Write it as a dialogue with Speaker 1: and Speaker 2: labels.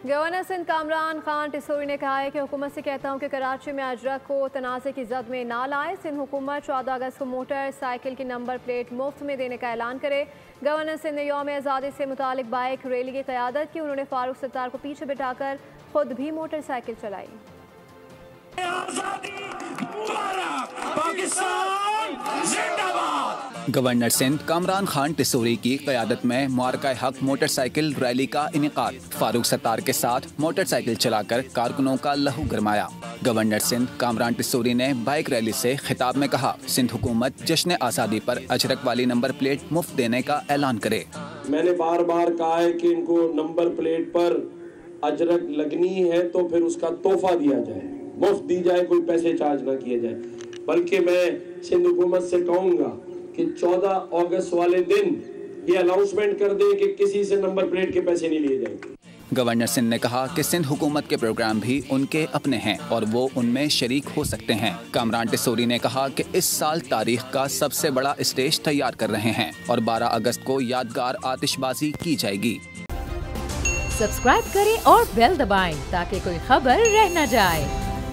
Speaker 1: Governor Sindh Kamran Khan Tessori ने कहा है कि हुकूमत से कहता हूं कि कराची में अजरक को तनाज़े की जद में ना लाए। सिंध हुकूमत 14 अगस्त को मोटरसाइकिल की नंबर प्लेट मुफ्त में देने का ऐलान करे। गवर्नर सिंध ने यौम आज़ादी से मुतालिक बाइक रैली की क़यादत की। उन्होंने फारूक सत्तार को पीछे बिठाकर खुद भी मोटरसाइकिल चलाई।
Speaker 2: गवर्नर सिंध कामरान खान टिसोरी की क़यादत में मुबारक हक मोटरसाइकिल रैली का इनेकाद। फारूक सत्तार के साथ मोटरसाइकिल चलाकर कारकुनों का लहू गरमाया। गवर्नर सिंध कामरान टिसोरी ने बाइक रैली से खिताब में कहा, सिंध हुकूमत जश्न आज़ादी पर अजरक वाली नंबर प्लेट मुफ्त देने का ऐलान करे।
Speaker 3: मैंने बार बार कहा है कि इनको नंबर प्लेट पर अजरक लगनी है तो फिर उसका तोहफा दिया जाए, मुफ्त दी जाए, कोई पैसे चार्ज ना किए जाए। बल्कि मैं सिंध हुकूमत से कहूँगा कि 14 अगस्त वाले दिन ये अनाउंसमेंट कर दें कि किसी से नंबर प्लेट के पैसे नहीं लिए जाएंगे।
Speaker 2: गवर्नर सिंध ने कहा कि सिंध हुकूमत के प्रोग्राम भी उनके अपने हैं और वो उनमें शरीक हो सकते हैं। कामरान टिसोरी ने कहा कि इस साल तारीख का सबसे बड़ा स्टेज तैयार कर रहे हैं और 12 अगस्त को यादगार आतिशबाजी की जाएगी।
Speaker 4: सब्सक्राइब करें और बेल दबाएं ताकि कोई खबर रह न जाए।